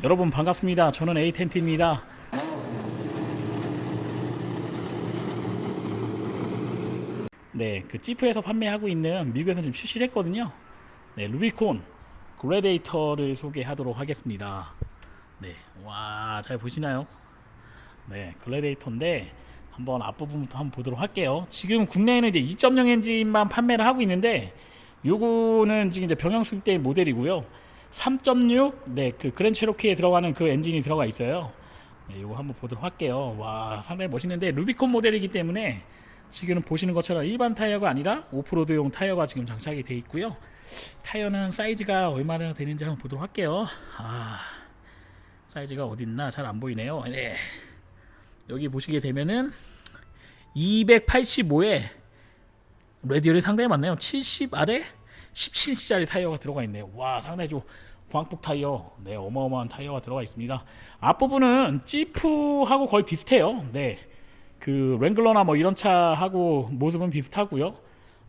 여러분 반갑습니다. 저는 에이텐트입니다. 네, 그 지프에서 판매하고 있는 미국에서 지금 출시를 했거든요. 네, 루비콘 그레데이터를 소개하도록 하겠습니다. 네, 와, 잘 보시나요? 네, 그레데이터인데 한번 앞부분부터 한번 보도록 할게요. 지금 국내에는 이제 2.0 엔진만 판매를 하고 있는데 요거는 지금 이제 병영 수입된 모델이고요. 3.6, 네, 그 그랜 체로키에 들어가는 그 엔진이 들어가 있어요. 네, 요거 한번 보도록 할게요. 와, 상당히 멋있는데 루비콘 모델이기 때문에 지금 보시는 것처럼 일반 타이어가 아니라 오프로드용 타이어가 지금 장착이 되어 있고요. 타이어는 사이즈가 얼마나 되는지 한번 보도록 할게요. 사이즈가 어딨나 잘 안 보이네요. 네, 여기 보시게 되면은 285에 레디얼이 상당히 많네요. 70 아래 17인치짜리 타이어가 들어가 있네요. 와, 상당히 좀 광폭 타이어, 네, 어마어마한 타이어가 들어가 있습니다. 앞부분은 지프하고 거의 비슷해요. 네, 그 랭글러나 뭐 이런 차하고 모습은 비슷하고요.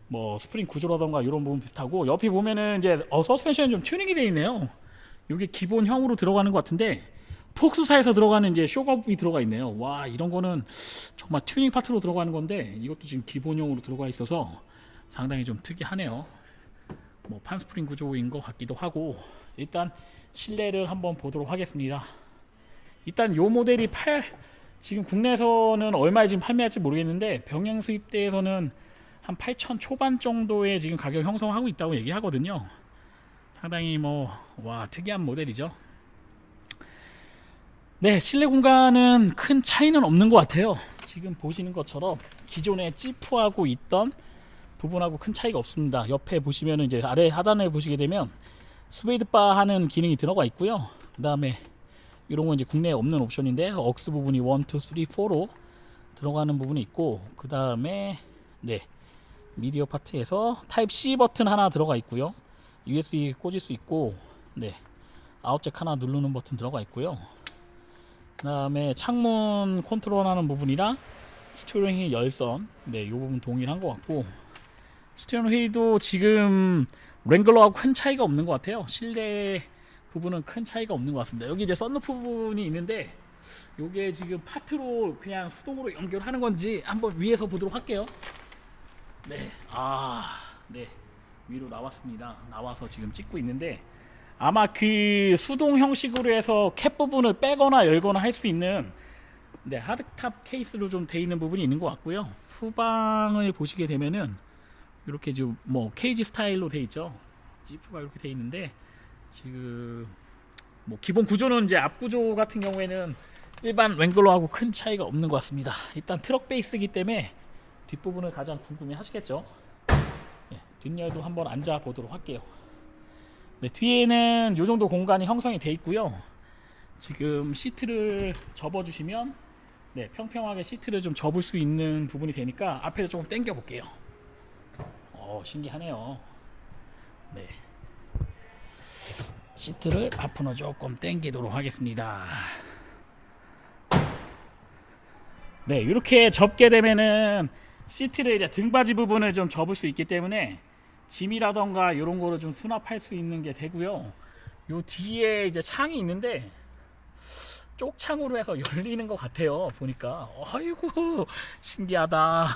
뭐 스프링 구조라던가 이런 부분 비슷하고, 옆에 보면은 이제 서스펜션이 좀 튜닝이 되어 있네요. 이게 기본형으로 들어가는 것 같은데 폭스사에서 들어가는 이제 쇼업이 들어가 있네요. 와, 이런 거는 정말 튜닝 파트로 들어가는 건데 이것도 지금 기본형으로 들어가 있어서 상당히 좀 특이하네요. 뭐 판스프링 구조인 것 같기도 하고. 일단 실내를 한번 보도록 하겠습니다. 일단 요 모델이 지금 국내에서는 얼마에 지금 판매할지 모르겠는데 병행 수입대에서는 한 8,000 초반 정도의 지금 가격 형성하고 있다고 얘기하거든요. 상당히 특이한 모델이죠. 네, 실내 공간은 큰 차이는 없는 것 같아요. 지금 보시는 것처럼 기존의 지프하고 있던 부분하고 큰 차이가 없습니다. 옆에 보시면 이제 아래 하단에 보시게 되면 스웨이드 바 하는 기능이 들어가 있고요. 그 다음에 이런 건 이제 국내에 없는 옵션인데 억스 부분이 1, 2, 3, 4로 들어가는 부분이 있고, 그 다음에 네, 미디어 파트에서 타입 C 버튼 하나 들어가 있고요. USB 꽂을 수 있고, 네, 아웃잭 하나 누르는 버튼 들어가 있고요. 그 다음에 창문 컨트롤하는 부분이랑 스티어링 휠 열선, 네, 이 부분 동일한 것 같고, 스티어링 휠도 지금 랭글러하고 큰 차이가 없는 것 같아요. 실내 부분은 큰 차이가 없는 것 같습니다. 여기 이제 썬루프 부분이 있는데 이게 지금 파트로 그냥 수동으로 연결하는 건지 한번 위에서 보도록 할게요. 네, 네, 위로 나왔습니다. 나와서 지금 찍고 있는데 아마 그 수동 형식으로 해서 캡 부분을 빼거나 열거나 할 수 있는, 네, 하드탑 케이스로 좀 돼 있는 부분이 있는 것 같고요. 후방을 보시게 되면은 이렇게 지금 케이지 스타일로 돼 있죠. 지프가 이렇게 돼 있는데 지금 기본 구조는 이제 앞 구조 같은 경우에는 일반 랭글러하고 큰 차이가 없는 것 같습니다. 일단 트럭 베이스이기 때문에 뒷부분을 가장 궁금해 하시겠죠. 네, 뒷열도 한번 앉아 보도록 할게요. 네, 뒤에는 이 정도 공간이 형성이 돼 있고요. 지금 시트를 접어 주시면, 네, 평평하게 시트를 좀 접을 수 있는 부분이 되니까 앞에를 조금 당겨 볼게요. 신기하네요. 네, 시트를 앞으로 조금 당기도록 하겠습니다. 네, 이렇게 접게 되면은 시트를 이제 등받이 부분을 좀 접을 수 있기 때문에 짐이라던가 이런 거를 좀 수납할 수 있는 게 되고요. 요 뒤에 이제 창이 있는데 쪽창으로 해서 열리는 것 같아요. 보니까 아이고 신기하다.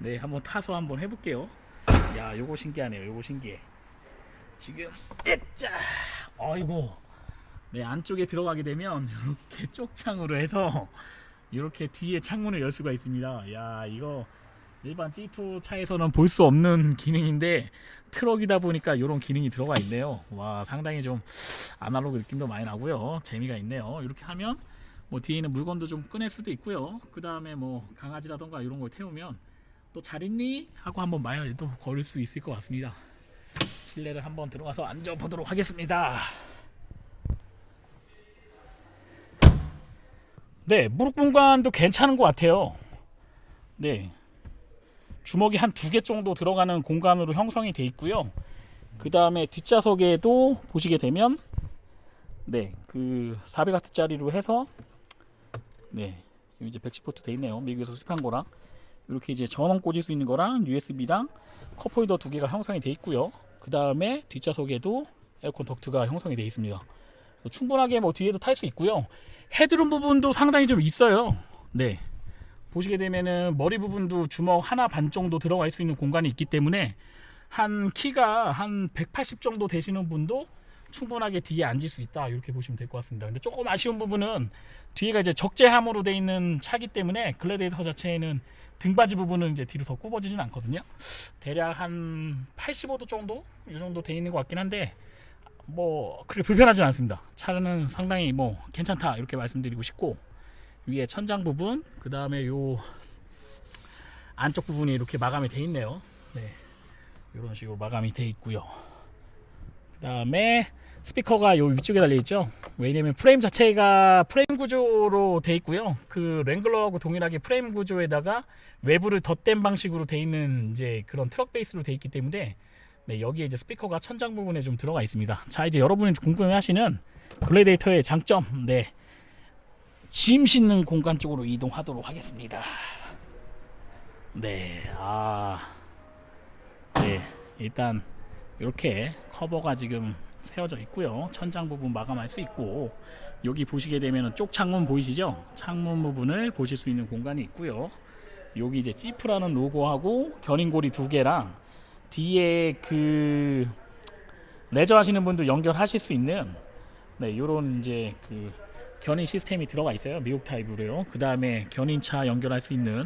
네, 한번 타서 한번 해볼게요. 야, 요거 신기하네요. 요거 신기해. 지금 아이고, 네, 안쪽에 들어가게 되면 이렇게 쪽창으로 해서 이렇게 뒤에 창문을 열 수가 있습니다. 야, 이거 일반 지프 차에서는 볼 수 없는 기능인데 트럭이다 보니까 이런 기능이 들어가 있네요. 와, 상당히 좀 아날로그 느낌도 많이 나고요. 재미가 있네요. 이렇게 하면 뒤에 있는 물건도 좀 꺼낼 수도 있고요. 그 다음에 강아지라던가 이런 걸 태우면 또 잘 있니? 하고 한번 말도 걸을 수 있을 것 같습니다. 실내를 한번 들어가서 앉아보도록 하겠습니다. 네, 무릎 공간도 괜찮은 것 같아요. 네, 주먹이 한 2개 정도 들어가는 공간으로 형성이 되어 있고요. 그 다음에 뒷좌석에도 보시게 되면, 네, 그 400W짜리로 해서, 네, 이제 110V 돼 있네요. 미국에서 수입한 거랑 이렇게 이제 전원 꽂을 수 있는 거랑 USB랑 컵홀더 2개가 형성이 되어 있고요. 그 다음에 뒷좌석에도 에어컨 덕트가 형성이 되어 있습니다. 충분하게 뭐 뒤에도 탈 수 있고요. 헤드룸 부분도 상당히 좀 있어요. 네, 보시게 되면은 머리 부분도 주먹 하나 반 정도 들어갈 수 있는 공간이 있기 때문에 한 키가 한 180 정도 되시는 분도 충분하게 뒤에 앉을 수 있다, 이렇게 보시면 될 것 같습니다. 근데 조금 아쉬운 부분은 뒤에가 이제 적재함으로 되어 있는 차기 때문에 글래디에이터 자체에는 등받이 부분은 이제 뒤로 더 굽어지진 않거든요. 대략 한 85도 정도 이 정도 되어 있는 것 같긴 한데 뭐 그렇게 불편하진 않습니다. 차는 상당히 뭐 괜찮다, 이렇게 말씀드리고 싶고, 위에 천장 부분, 그 다음에 요 안쪽 부분이 이렇게 마감이 되어 있네요. 네, 이런 식으로 마감이 되어 있고요. 그 다음에 스피커가 요 위쪽에 달려 있죠. 왜냐면 프레임 자체가 프레임 구조로 되어 있고요. 그 랭글러하고 동일하게 프레임 구조에다가 외부를 덧댄 방식으로 되어 있는 이제 그런 트럭 베이스로 되어 있기 때문에, 네, 여기에 이제 스피커가 천장 부분에 좀 들어가 있습니다. 자, 이제 여러분이 궁금해하시는 글래디에이터의 장점, 네, 짐 싣는 공간 쪽으로 이동하도록 하겠습니다. 네, 네, 일단 이렇게 커버가 지금 세워져 있고요. 천장 부분 마감할 수 있고, 여기 보시게 되면 쪽 창문 보이시죠? 창문 부분을 보실 수 있는 공간이 있고요. 여기 이제 지프라는 로고하고 견인고리 2개랑 뒤에 그 레저 하시는 분들 연결하실 수 있는, 네, 요런 이제 그 견인 시스템이 들어가 있어요. 미국 타입으로요. 그 다음에 견인차 연결할 수 있는,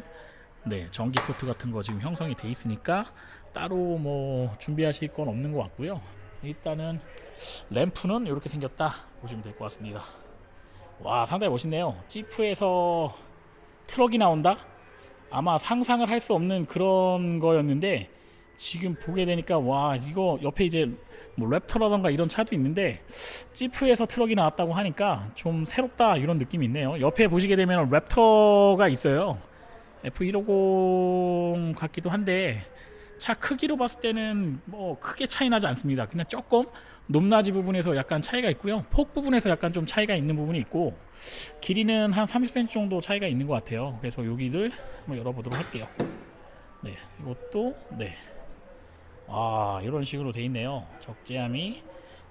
네, 전기 포트 같은 거 지금 형성이 돼 있으니까 따로 뭐 준비하실 건 없는 것 같고요. 일단은 램프는 이렇게 생겼다 보시면 될 것 같습니다. 와, 상당히 멋있네요. 지프에서 트럭이 나온다? 아마 상상을 할 수 없는 그런 거였는데, 지금 보게 되니까 와, 이거 옆에 이제 뭐 랩터라던가 이런 차도 있는데 지프에서 트럭이 나왔다고 하니까 좀 새롭다, 이런 느낌이 있네요. 옆에 보시게 되면 랩터가 있어요. F150 같기도 한데 차 크기로 봤을 때는 뭐 크게 차이 나지 않습니다. 그냥 조금 높낮이 부분에서 약간 차이가 있고요. 폭 부분에서 약간 좀 차이가 있는 부분이 있고, 길이는 한 30cm 정도 차이가 있는 것 같아요. 그래서 여기를 한번 열어보도록 할게요. 네, 이것도, 네, 이런 식으로 돼 있네요. 적재함이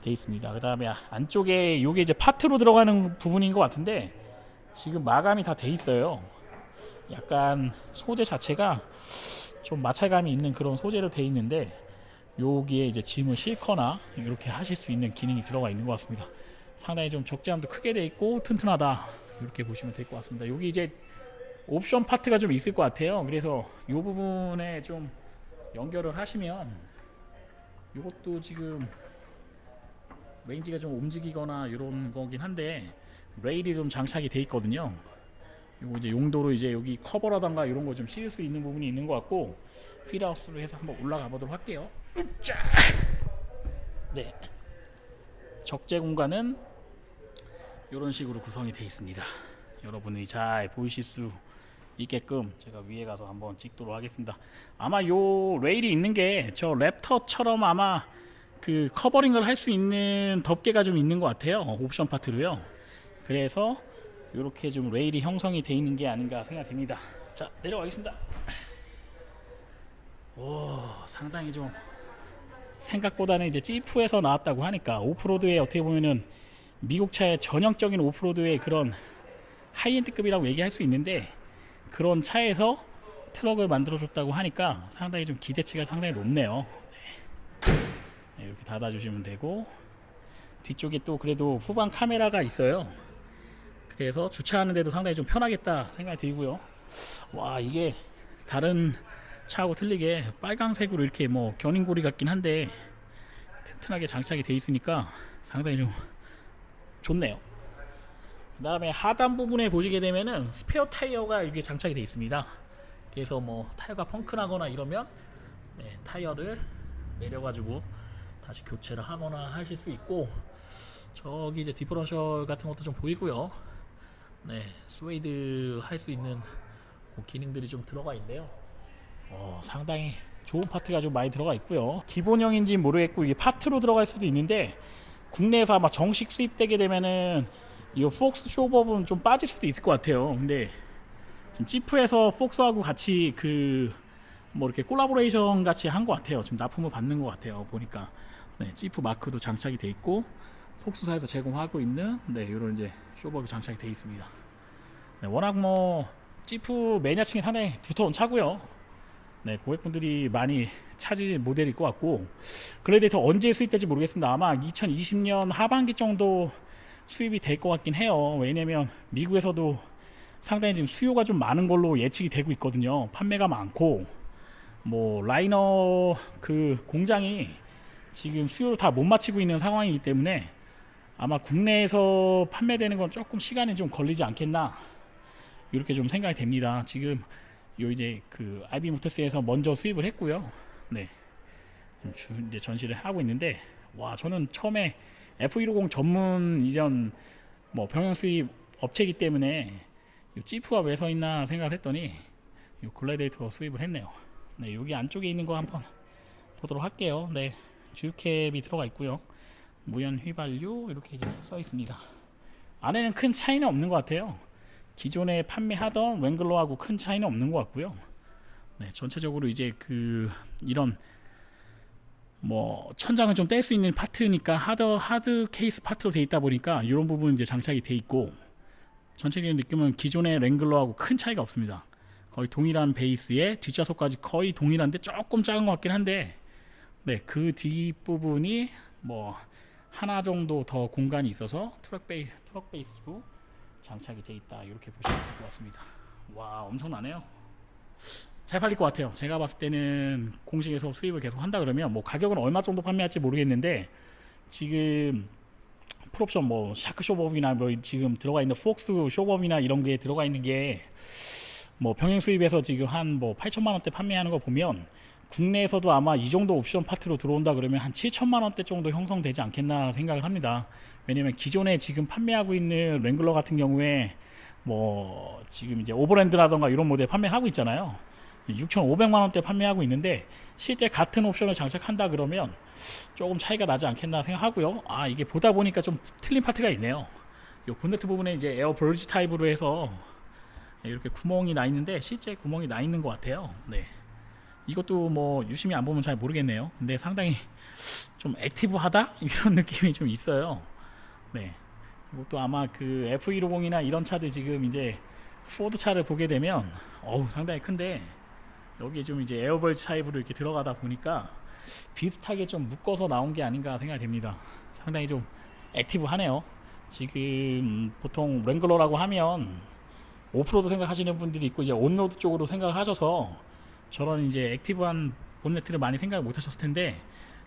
돼 있습니다. 그 다음에 안쪽에 요게 이제 파트로 들어가는 부분인 것 같은데 지금 마감이 다 돼 있어요. 약간 소재 자체가 좀 마찰감이 있는 그런 소재로 돼 있는데, 여기에 이제 짐을 싣거나 이렇게 하실 수 있는 기능이 들어가 있는 것 같습니다. 상당히 좀 적재함도 크게 돼 있고 튼튼하다, 이렇게 보시면 될 것 같습니다. 여기 이제 옵션 파트가 좀 있을 것 같아요. 그래서 이 부분에 좀 연결을 하시면, 이것도 지금 레인지가 좀 움직이거나 이런 거긴 한데 레일이 좀 장착이 돼 있거든요. 요거 이제 용도로 이제 여기 커버라던가 이런 거 좀 씌울 수 있는 부분이 있는 것 같고, 휠하우스로 해서 한번 올라가 보도록 할게요. 네, 적재 공간은 이런 식으로 구성이 되어 있습니다. 여러분이 잘 보이실 수 있게끔 제가 위에 가서 한번 찍도록 하겠습니다. 아마 요 레일이 있는 게 저 랩터처럼 아마 그 커버링을 할 수 있는 덮개가 좀 있는 것 같아요. 옵션 파트로요. 그래서 이렇게 좀 레일이 형성이 되어 있는 게 아닌가 생각됩니다. 자, 내려가겠습니다. 오, 상당히 좀 생각보다는 이제 지프에서 나왔다고 하니까 오프로드에 어떻게 보면은 미국 차의 전형적인 오프로드의 그런 하이엔드급이라고 얘기할 수 있는데, 그런 차에서 트럭을 만들어줬다고 하니까 상당히 좀 기대치가 상당히 높네요. 네, 이렇게 닫아주시면 되고, 뒤쪽에 또 그래도 후방 카메라가 있어요. 그래서 주차하는데도 상당히 좀 편하겠다 생각이 들고요. 와, 이게 다른 차하고 틀리게 빨강색으로 이렇게 뭐 견인고리 같긴 한데 튼튼하게 장착이 돼 있으니까 상당히 좀 좋네요. 그 다음에 하단 부분에 보시게 되면은 스페어 타이어가 이렇게 장착이 되어 있습니다. 그래서 뭐 타이어가 펑크나거나 이러면, 네, 타이어를 내려가지고 다시 교체를 하거나 하실 수 있고, 저기 이제 디퍼런셜 같은 것도 좀 보이고요. 네, 스웨이드 할 수 있는 그 기능들이 좀 들어가 있네요. 상당히 좋은 파트가 좀 많이 들어가 있고요. 기본형인지 모르겠고 이게 파트로 들어갈 수도 있는데, 국내에서 아마 정식 수입되게 되면은 이 폭스 쇼버는 좀 빠질 수도 있을 것 같아요. 근데 지금 지프에서 폭스하고 같이 그 뭐 이렇게 콜라보레이션 같이 한 것 같아요. 지금 납품을 받는 것 같아요. 보니까, 네, 지프 마크도 장착이 돼 있고, 폭스사에서 제공하고 있는 이런 이제 쇼버가 장착이 되어 있습니다. 네, 워낙 뭐 지프 매니아층이 상당히 두터운 차고요. 네, 고객분들이 많이 찾을 모델일 것 같고, 글래디에이터 언제 수입될지 모르겠습니다. 아마 2020년 하반기 정도 수입이 될 것 같긴 해요. 왜냐면 미국에서도 상당히 지금 수요가 좀 많은 걸로 예측이 되고 있거든요. 판매가 많고, 뭐 라이너 그 공장이 지금 수요를 다 못 맞추고 있는 상황이기 때문에 아마 국내에서 판매되는 건 조금 시간이 좀 걸리지 않겠나, 이렇게 좀 생각이 됩니다. 지금 요 이제 그 IB 모터스에서 먼저 수입을 했고요. 네, 이제 전시를 하고 있는데, 와, 저는 처음에 F150 전문 이전 뭐 병영 수입 업체이기 때문에 이 지프가 왜 서 있나 생각을 했더니 이 글래디에이터 수입을 했네요. 네, 여기 안쪽에 있는 거 한번 보도록 할게요. 네, 주유캡이 들어가 있고요. 무연 휘발유 이렇게 이제 써 있습니다. 안에는 큰 차이는 없는 것 같아요. 기존에 판매하던 랭글러하고 큰 차이는 없는 것 같고요. 네, 전체적으로 이제 그 이런 뭐 천장을 좀 뗄 수 있는 파트니까 하드 케이스 파트로 되어 있다 보니까 이런 부분 이제 장착이 되어 있고, 전체적인 느낌은 기존의 랭글러하고 큰 차이가 없습니다. 거의 동일한 베이스에 뒷좌석까지 거의 동일한데 조금 작은 것 같긴 한데, 네, 그 뒷부분이 뭐 하나 정도 더 공간이 있어서 트럭 베이스로 장착이 되어 있다, 이렇게 보시면 될 것 같습니다. 와, 엄청나네요. 잘 팔릴 것 같아요. 제가 봤을 때는 공식에서 수입을 계속 한다 그러면 뭐 가격은 얼마 정도 판매할지 모르겠는데, 지금 풀옵션 뭐 샤크 쇼범이나 뭐 지금 들어가 있는 폭스 쇼범이나 이런 게 들어가 있는 게 뭐 병행 수입에서 지금 한 뭐 8천만 원대 판매하는 거 보면 국내에서도 아마 이 정도 옵션 파트로 들어온다 그러면 한 7천만 원대 정도 형성되지 않겠나 생각을 합니다. 왜냐면 기존에 지금 판매하고 있는 랭글러 같은 경우에 뭐 지금 이제 오버랜드라던가 이런 모델 판매하고 있잖아요. 6,500만 원대 판매하고 있는데, 실제 같은 옵션을 장착한다 그러면 조금 차이가 나지 않겠나 생각하고요. 아, 이게 보다 보니까 좀 틀린 파트가 있네요. 이 본네트 부분에 이제 에어 벌지 타입으로 해서 이렇게 구멍이 나 있는데 실제 구멍이 나 있는 것 같아요. 네, 이것도 뭐 유심히 안 보면 잘 모르겠네요. 근데 상당히 좀 액티브하다 이런 느낌이 좀 있어요. 네, 이것도 아마 그 F150이나 이런 차들 지금 이제 포드 차를 보게 되면 상당히 큰데, 여기에 좀 이제 에어벌지 타입으로 이렇게 들어가다 보니까 비슷하게 좀 묶어서 나온 게 아닌가 생각이 됩니다. 상당히 좀 액티브하네요. 지금 보통 랭글러라고 하면 오프로드 생각하시는 분들이 있고 이제 온로드 쪽으로 생각을 하셔서 저런 이제 액티브한 본네트를 많이 생각을 못 하셨을 텐데,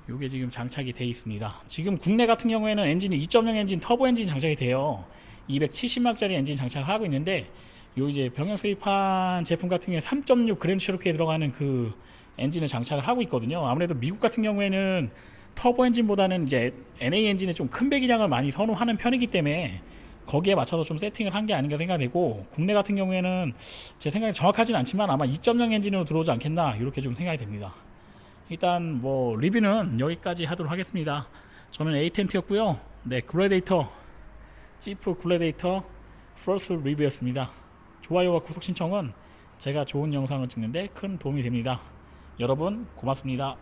이게 지금 장착이 되어 있습니다. 지금 국내 같은 경우에는 엔진이 2.0 엔진 터보 엔진 장착이 돼요. 270마력짜리 엔진 장착을 하고 있는데, 요 이제 병영 수입한 제품 같은 경우에 3.6 그랜드 체로키에 들어가는 그 엔진을 장착을 하고 있거든요. 아무래도 미국 같은 경우에는 터보 엔진보다는 이제 NA 엔진에 좀 큰 배기량을 많이 선호하는 편이기 때문에 거기에 맞춰서 좀 세팅을 한 게 아닌가 생각되고, 국내 같은 경우에는 제 생각이 정확하진 않지만 아마 2.0 엔진으로 들어오지 않겠나, 이렇게 좀 생각이 됩니다. 일단 뭐 리뷰는 여기까지 하도록 하겠습니다. 저는 에이텐트였고요. 네, 글래디에이터 지프 글래디에이터 퍼스트 리뷰였습니다. 좋아요와 구독 신청은 제가 좋은 영상을 찍는데 큰 도움이 됩니다. 여러분 고맙습니다.